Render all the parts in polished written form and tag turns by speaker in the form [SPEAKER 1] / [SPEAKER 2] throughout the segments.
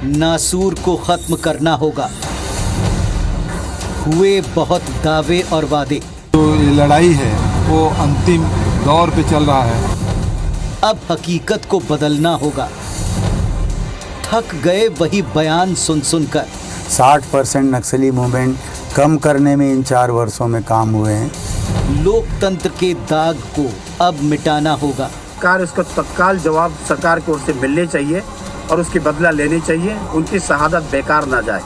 [SPEAKER 1] नासूर को खत्म करना होगा। हुए बहुत दावे और वादे।
[SPEAKER 2] जो ये लड़ाई है वो अंतिम दौर पे चल रहा है।
[SPEAKER 1] अब हकीकत को बदलना होगा। थक गए वही बयान सुन सुनकर।
[SPEAKER 3] 60% नक्सली मूवमेंट कम करने में इन 4 वर्षों में काम हुए हैं।
[SPEAKER 1] लोकतंत्र के दाग को अब मिटाना होगा।
[SPEAKER 4] सरकार इसको तत्काल जवाब सरकार की ओर से मिलने चाहिए और उसकी बदला लेनी चाहिए। उनकी शहादत बेकार ना जाए।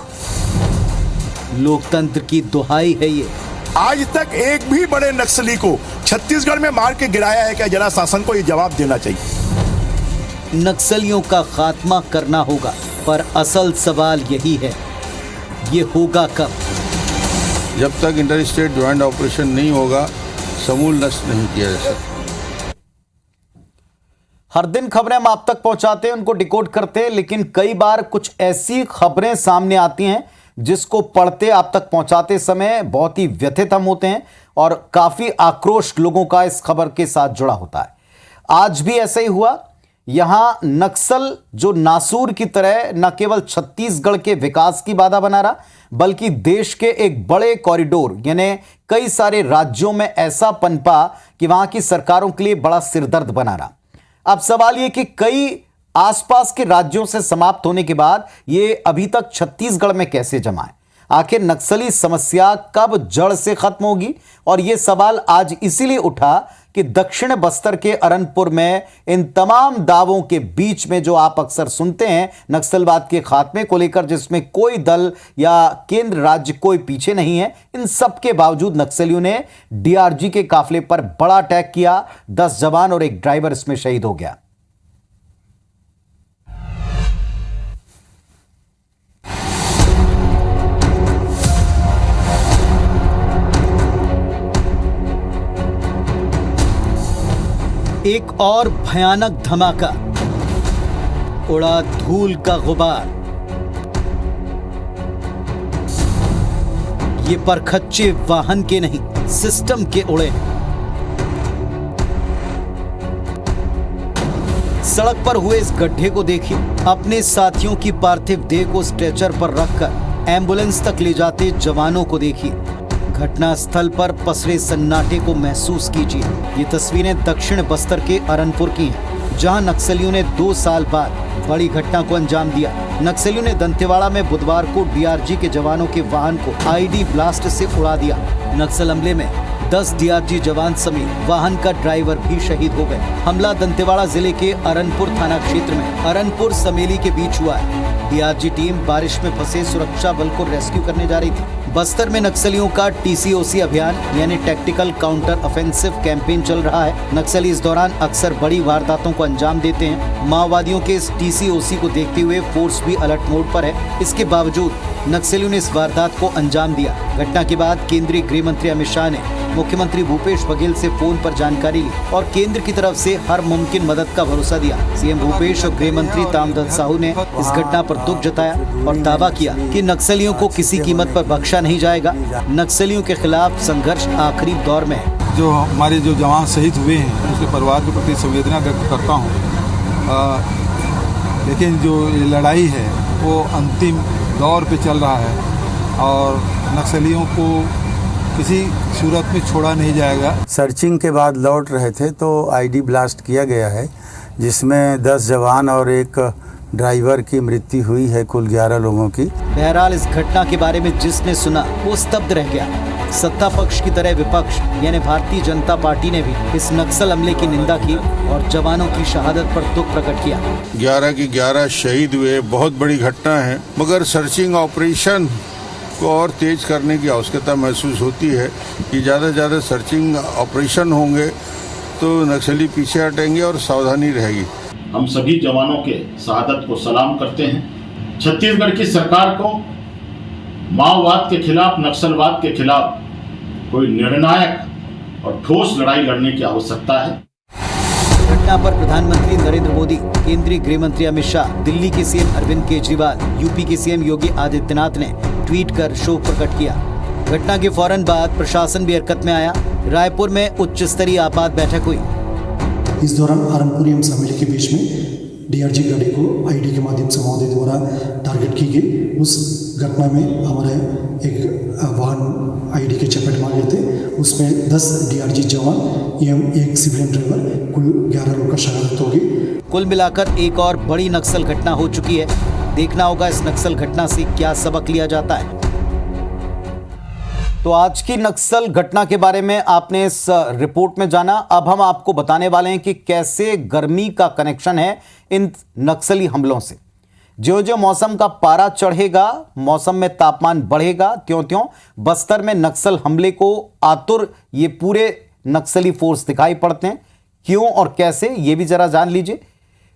[SPEAKER 1] लोकतंत्र की दुहाई है ये।
[SPEAKER 5] आज तक एक भी बड़े नक्सली को छत्तीसगढ़ में मार के गिराया है क्या? जरा शासन को ये जवाब देना चाहिए।
[SPEAKER 1] नक्सलियों का खात्मा करना होगा, पर असल सवाल यही है, ये होगा कब?
[SPEAKER 6] जब तक इंटर स्टेट ज्वाइंट ऑपरेशन नहीं होगा, समूल नष्ट नहीं किया जा सकता।
[SPEAKER 7] हर दिन खबरें हम आप तक पहुंचाते हैं, उनको डिकोड करते हैं, लेकिन कई बार कुछ ऐसी खबरें सामने आती हैं जिसको पढ़ते आप तक पहुंचाते समय बहुत ही व्यथित हम होते हैं और काफी आक्रोश लोगों का इस खबर के साथ जुड़ा होता है। आज भी ऐसा ही हुआ। यहां नक्सल जो नासूर की तरह न केवल छत्तीसगढ़ के विकास की बाधा बना रहा, बल्कि देश के एक बड़े कॉरिडोर यानी कई सारे राज्यों में ऐसा पनपा कि वहां की सरकारों के लिए बड़ा सिरदर्द बना रहा। अब सवाल यह कि कई आसपास के राज्यों से समाप्त होने के बाद यह अभी तक छत्तीसगढ़ में कैसे जमा है? आखिर नक्सली समस्या कब जड़ से खत्म होगी? और यह सवाल आज इसीलिए उठा कि दक्षिण बस्तर के अरनपुर में इन तमाम दावों के बीच में जो आप अक्सर सुनते हैं नक्सलवाद के खात्मे को लेकर, जिसमें कोई दल या केंद्र राज्य कोई पीछे नहीं है, इन सब के बावजूद नक्सलियों ने डीआरजी के काफिले पर बड़ा अटैक किया। 10 जवान और एक ड्राइवर इसमें शहीद हो गया।
[SPEAKER 1] एक और भयानक धमाका, उड़ा धूल का गुबार। ये परखच्चे वाहन के नहीं, सिस्टम के उड़े। सड़क पर हुए इस गड्ढे को देखिए। अपने साथियों की पार्थिव देह को स्ट्रेचर पर रखकर एम्बुलेंस तक ले जाते जवानों को देखिए। घटनास्थल पर पसरे सन्नाटे को महसूस कीजिए। ये तस्वीरें दक्षिण बस्तर के अरनपुर की हैं, जहां नक्सलियों ने 2 साल बाद बड़ी घटना को अंजाम दिया। नक्सलियों ने दंतेवाड़ा में बुधवार को डीआरजी के जवानों के वाहन को आईडी ब्लास्ट से उड़ा दिया। नक्सल हमले में 10 डीआरजी जवान समेत वाहन का ड्राइवर भी शहीद हो गए। हमला दंतेवाड़ा जिले के अरनपुर थाना क्षेत्र में अरनपुर समेली के बीच हुआ है। डीआरजी टीम बारिश में फंसे सुरक्षा बल को रेस्क्यू करने जा रही थी। बस्तर में नक्सलियों का टीसीओसी अभियान यानी टैक्टिकल काउंटर ऑफेंसिव कैंपेन चल रहा है। नक्सली इस दौरान अक्सर बड़ी वारदातों को अंजाम देते हैं। माओवादियों के इस टीसीओसी को देखते हुए फोर्स भी अलर्ट मोड पर है। इसके बावजूद नक्सलियों ने इस वारदात को अंजाम दिया। घटना के बाद केंद्रीय गृह मंत्री अमित शाह ने मुख्यमंत्री भूपेश बघेल से फोन पर जानकारी ली और केंद्र की तरफ से हर मुमकिन मदद का भरोसा दिया। सीएम भूपेश और गृह मंत्री ताम्रध्वज साहू ने इस घटना पर दुख जताया और दावा किया कि नक्सलियों को किसी कीमत पर बख्शा नहीं जाएगा। नक्सलियों के खिलाफ संघर्ष आखिरी दौर में है।
[SPEAKER 2] जो हमारे जो जवान शहीद हुए हैं उसके परिवार के प्रति संवेदना व्यक्त करता हूँ, लेकिन जो ये लड़ाई है वो अंतिम दौर पे चल रहा है और नक्सलियों को किसी सूरत में छोड़ा नहीं जाएगा।
[SPEAKER 3] सर्चिंग के बाद लौट रहे थे तो आईडी ब्लास्ट किया गया है, जिसमें 10 जवान और एक ड्राइवर की मृत्यु हुई है, कुल 11 लोगों की।
[SPEAKER 1] बहरहाल इस घटना के बारे में जिसने सुना वो स्तब्ध रह गया। सत्ता पक्ष की तरह विपक्ष यानी भारतीय जनता पार्टी ने भी इस नक्सल हमले की निंदा की और जवानों की शहादत पर दुख प्रकट किया।
[SPEAKER 6] 11 की 11 शहीद हुए, बहुत बड़ी घटना है, मगर सर्चिंग ऑपरेशन को और तेज करने की आवश्यकता महसूस होती है कि ज़्यादा से ज़्यादा सर्चिंग ऑपरेशन होंगे तो नक्सली पीछे हटेंगे और सावधानी रहेगी।
[SPEAKER 8] हम सभी जवानों के शहादत को सलाम करते हैं। छत्तीसगढ़ की सरकार को माओवाद के खिलाफ, नक्सलवाद के खिलाफ कोई निर्णायक और ठोस लड़ाई लड़ने की आवश्यकता है।
[SPEAKER 1] घटना पर प्रधानमंत्री नरेंद्र मोदी, केंद्रीय गृह मंत्री अमित शाह, दिल्ली के सीएम अरविंद केजरीवाल, यूपी के सीएम योगी आदित्यनाथ ने ट्वीट कर शोक प्रकट किया। घटना के फौरन बाद प्रशासन भी हरकत में आया। रायपुर में उच्च स्तरीय आपात बैठक हुई।
[SPEAKER 9] इस दौरान अरनपुर एवं समेली के बीच में डीआरजी गाड़ी को आईडी के माध्यम से महोदय द्वारा टारगेट की गई। उस घटना में हमारे एक वाहन आईडी के चपेट में आ गए थे। उसमें 10 डीआरजी जवान एवं एक सिविलियन ड्राइवर, कुल 11 लोग का शहादत हो गई।
[SPEAKER 1] कुल मिलाकर एक और बड़ी नक्सल घटना हो चुकी है। देखना होगा इस नक्सल घटना से क्या सबक लिया जाता है।
[SPEAKER 7] तो आज की नक्सल घटना के बारे में आपने इस रिपोर्ट में जाना। अब हम आपको बताने वाले हैं कि कैसे गर्मी का कनेक्शन है इन नक्सली हमलों से। ज्यों ज्यों मौसम का पारा चढ़ेगा, मौसम में तापमान बढ़ेगा, त्यों-त्यों बस्तर में नक्सल हमले को आतुर ये पूरे नक्सली फोर्स दिखाई पड़ते हैं। क्यों और कैसे, ये भी जरा जान लीजिए।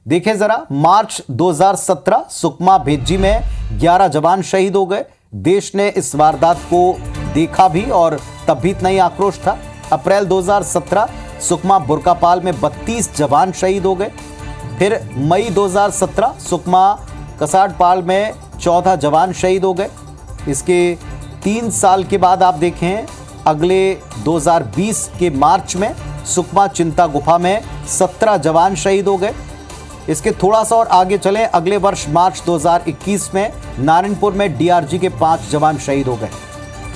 [SPEAKER 7] देखें जरा, मार्च 2017 सुकमा भेज्जी में 11 जवान शहीद हो गए। देश ने इस वारदात को देखा भी और तब भी इतना ही आक्रोश था। अप्रैल 2017 सुकमा बुरकापाल में 32 जवान शहीद हो गए। फिर मई 2017 सुकमा कसाटपाल में 14 जवान शहीद हो गए। इसके 3 साल के बाद आप देखें, अगले 2020 के मार्च में सुकमा चिंता गुफा में 17 जवान शहीद हो गए। इसके थोड़ा सा और आगे चलें, अगले वर्ष मार्च 2021 में नारायणपुर में डीआरजी के 5 जवान शहीद हो गए।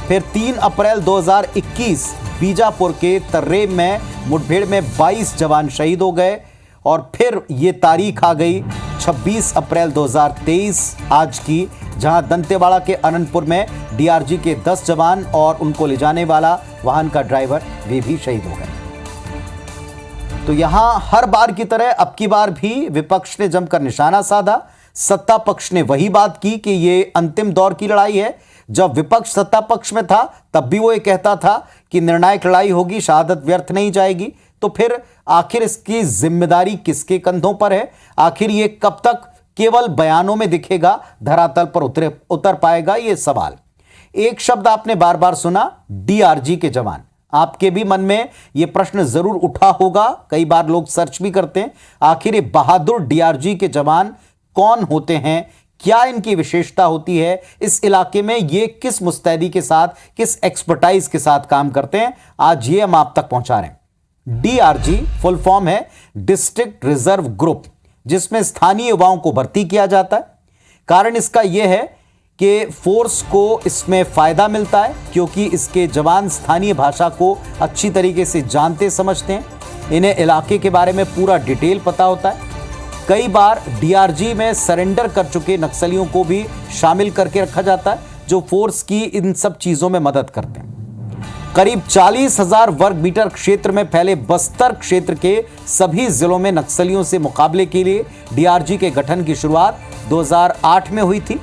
[SPEAKER 7] फिर 3 अप्रैल 2021 बीजापुर के तर्रेम में मुठभेड़ में 22 जवान शहीद हो गए। और फिर ये तारीख आ गई 26 अप्रैल 2023 आज की, जहां दंतेवाड़ा के अनंतपुर में डीआरजी के 10 जवान और उनको ले जाने वाला वाहन का ड्राइवर वे भी शहीद हो गए। तो यहां हर बार की तरह अब की बार भी विपक्ष ने जमकर निशाना साधा। सत्ता पक्ष ने वही बात की कि ये अंतिम दौर की लड़ाई है। जब विपक्ष सत्ता पक्ष में था तब भी वो ये कहता था कि निर्णायक लड़ाई होगी, शहादत व्यर्थ नहीं जाएगी। तो फिर आखिर इसकी जिम्मेदारी किसके कंधों पर है? आखिर ये कब तक केवल बयानों में दिखेगा, धरातल पर उतर पाएगा? ये सवाल। एक शब्द आपने बार बार सुना, डीआरजी के जवान। आपके भी मन में यह प्रश्न जरूर उठा होगा, कई बार लोग सर्च भी करते हैं, आखिर ये बहादुर डीआरजी के जवान कौन होते हैं, क्या इनकी विशेषता होती है, इस इलाके में ये किस मुस्तैदी के साथ, किस एक्सपर्टाइज के साथ काम करते हैं। आज ये हम आप तक पहुंचा रहे हैं। डीआरजी फुल फॉर्म है डिस्ट्रिक्ट रिजर्व ग्रुप, जिसमें स्थानीय युवाओं को भर्ती किया जाता है। कारण इसका यह है कि फोर्स को इसमें फायदा मिलता है, क्योंकि इसके जवान स्थानीय भाषा को अच्छी तरीके से जानते समझते हैं। इन्हें इलाके के बारे में पूरा डिटेल पता होता है। कई बार डीआरजी में सरेंडर कर चुके नक्सलियों को भी शामिल करके रखा जाता है, जो फोर्स की इन सब चीजों में मदद करते हैं। करीब 40,000 वर्ग मीटर क्षेत्र में फैले बस्तर क्षेत्र के सभी जिलों में नक्सलियों से मुकाबले के लिए डीआरजी के गठन की शुरुआत 2008 में हुई थी।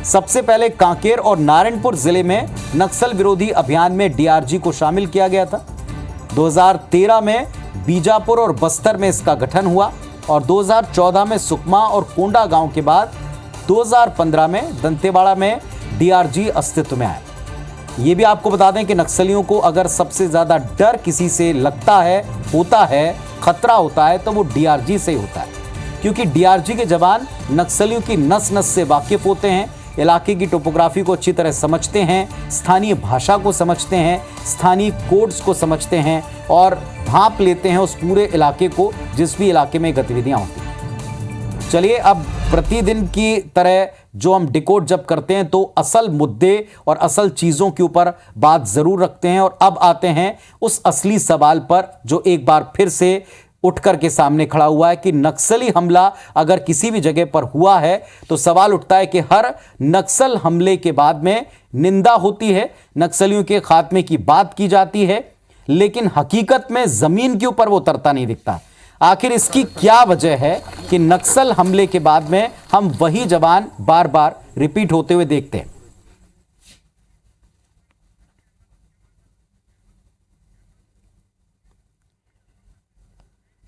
[SPEAKER 7] सबसे पहले कांकेर और नारायणपुर जिले में नक्सल विरोधी अभियान में डीआरजी को शामिल किया गया था। 2013 में बीजापुर और बस्तर में इसका गठन हुआ और 2014 में सुकमा और कोंडा गांव के बाद 2015 में दंतेवाड़ा में डीआरजी अस्तित्व में आया। ये भी आपको बता दें कि नक्सलियों को अगर सबसे ज्यादा डर किसी से लगता है, होता है, खतरा होता है, तो वो डीआरजी से ही होता है, क्योंकि डीआरजी के जवान नक्सलियों की नस नस से वाकिफ होते हैं, इलाके की टोपोग्राफी को अच्छी तरह समझते हैं, स्थानीय भाषा को समझते हैं, स्थानीय कोड्स को समझते हैं और भांप लेते हैं उस पूरे इलाके को, जिस भी इलाके में गतिविधियां होती हैं। चलिए, अब प्रतिदिन की तरह जो हम डिकोड जब करते हैं तो असल मुद्दे और असल चीजों के ऊपर बात जरूर रखते हैं। और अब आते हैं उस असली सवाल पर जो एक बार फिर से उठ करके सामने खड़ा हुआ है कि नक्सली हमला अगर किसी भी जगह पर हुआ है तो सवाल उठता है कि हर नक्सल हमले के बाद में निंदा होती है, नक्सलियों के खात्मे की बात की जाती है, लेकिन हकीकत में जमीन के ऊपर वो उतरता नहीं दिखता। आखिर इसकी क्या वजह है कि नक्सल हमले के बाद में हम वही जवान बार बार रिपीट होते हुए देखते हैं?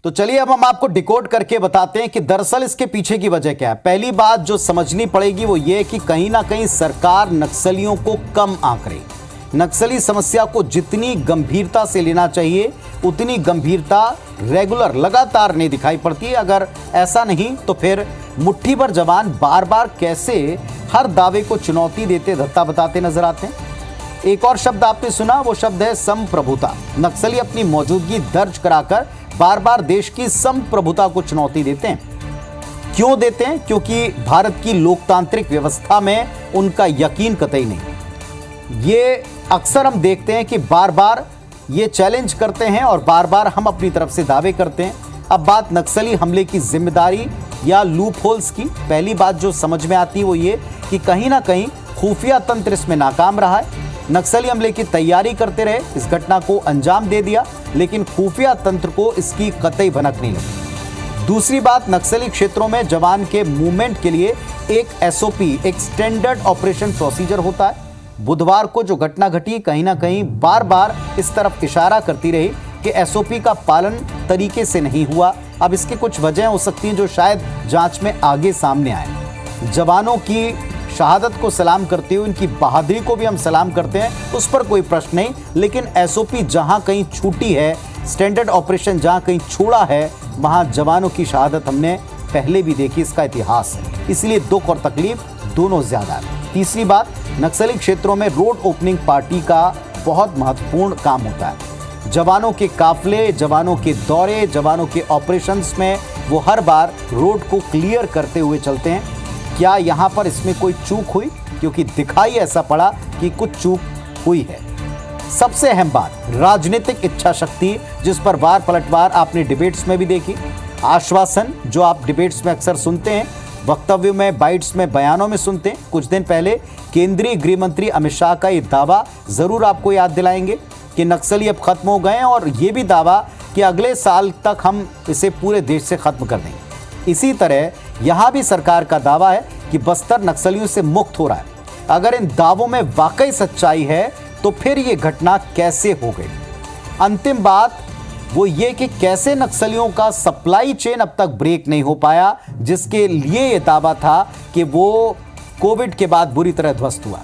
[SPEAKER 7] तो चलिए अब हम आपको डिकोड करके बताते हैं कि दरअसल इसके पीछे की वजह क्या है। पहली बात जो समझनी पड़ेगी वो ये कि कहीं ना कहीं सरकार नक्सलियों को कम आंक रही। नक्सली समस्या को जितनी गंभीरता से लेना चाहिए उतनी गंभीरता रेगुलर लगातार नहीं दिखाई पड़ती। अगर ऐसा नहीं तो फिर मुट्ठी भर जवान बार बार कैसे हर दावे को चुनौती देते, धत्ता बताते नजर आते हैं। एक और शब्द आपने सुना, वो शब्द है संप्रभुता। नक्सली अपनी मौजूदगी दर्ज कराकर बार बार देश की संप्रभुता को चुनौती देते हैं। क्यों देते हैं? क्योंकि भारत की लोकतांत्रिक व्यवस्था में उनका यकीन कतई नहीं। ये अक्सर हम देखते हैं कि बार बार ये चैलेंज करते हैं और बार बार हम अपनी तरफ से दावे करते हैं। अब बात नक्सली हमले की जिम्मेदारी या लूप होल्स की, पहली बात जो समझ में आती है वो ये कि कहीं ना कहीं खुफिया तंत्र इसमें नाकाम रहा है। नक्सली हमले की तैयारी करते रहे, इस घटना को अंजाम दे दिया, लेकिन खुफिया तंत्र को इसकी कतई भनक नहीं लगी। दूसरी बात, नक्सली क्षेत्रों में जवान के मूवमेंट के लिए एक एसओपी, एक स्टैंडर्ड ऑपरेशन प्रोसीजर होता है। बुधवार को जो घटना घटी कहीं ना कहीं बार बार इस तरफ इशारा करती रही कि एसओपी का पालन तरीके से नहीं हुआ। अब इसकी कुछ वजह हो सकती हैं जो शायद जांच में आगे सामने आए। जवानों की शहादत को सलाम करते हुए उनकी बहादुरी को भी हम सलाम करते हैं, उस पर कोई प्रश्न नहीं, लेकिन एसओपी जहां कहीं छूटी है, स्टैंडर्ड ऑपरेशन जहां कहीं छोड़ा है, वहां जवानों की शहादत हमने पहले भी देखी, इसका इतिहास है। इसलिए दुख और तकलीफ दोनों ज्यादा है। तीसरी बात, नक्सली क्षेत्रों में रोड ओपनिंग पार्टी का बहुत महत्वपूर्ण काम होता है। जवानों के काफले, जवानों के दौरे, जवानों के ऑपरेशंस में वो हर बार रोड को क्लियर करते हुए चलते हैं। क्या यहाँ पर इसमें कोई चूक हुई? क्योंकि दिखाई ऐसा पड़ा कि कुछ चूक हुई है। सबसे अहम बात, राजनीतिक इच्छा शक्ति, जिस पर वार पलटवार आपने डिबेट्स में भी देखी। आश्वासन जो आप डिबेट्स में अक्सर सुनते हैं, वक्तव्यों में, बाइट्स में, बयानों में सुनते हैं। कुछ दिन पहले केंद्रीय गृह मंत्री अमित शाह का ये दावा जरूर आपको याद दिलाएंगे कि नक्सली अब खत्म हो गए हैं, और ये भी दावा कि अगले साल तक हम इसे पूरे देश से खत्म कर देंगे। इसी तरह यहां भी सरकार का दावा है कि बस्तर नक्सलियों से मुक्त हो रहा है। अगर इन दावों में वाकई सच्चाई है तो फिर ये घटना कैसे हो गई? अंतिम बात वो ये कि कैसे नक्सलियों का सप्लाई चेन अब तक ब्रेक नहीं हो पाया, जिसके लिए ये दावा था कि वो कोविड के बाद बुरी तरह ध्वस्त हुआ।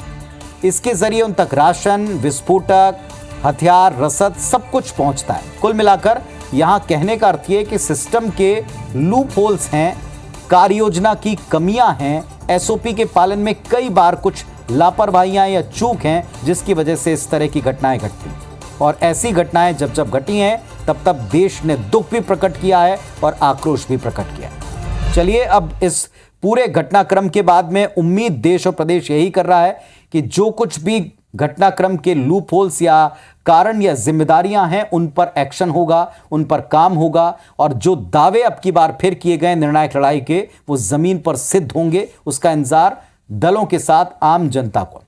[SPEAKER 7] इसके जरिए उन तक राशन, विस्फोटक, हथियार, रसद सब कुछ पहुंचता है। कुल मिलाकर यहां कहने का अर्थ ये कि सिस्टम के लूप होल्स हैं, कार्य योजना की कमियां हैं, एसओपी के पालन में कई बार कुछ लापरवाहियां या चूक हैं, जिसकी वजह से इस तरह की घटनाएं घटती। और ऐसी घटनाएं जब जब घटी हैं तब तब देश ने दुख भी प्रकट किया है और आक्रोश भी प्रकट किया है। चलिए, अब इस पूरे घटनाक्रम के बाद में उम्मीद देश और प्रदेश यही कर रहा है कि जो कुछ भी घटनाक्रम के लूप होल्स या कारण या जिम्मेदारियां हैं उन पर एक्शन होगा, उन पर काम होगा, और जो दावे अब की बार फिर किए गए निर्णायक लड़ाई के वो जमीन पर सिद्ध होंगे। उसका इंतजार दलों के साथ आम जनता को।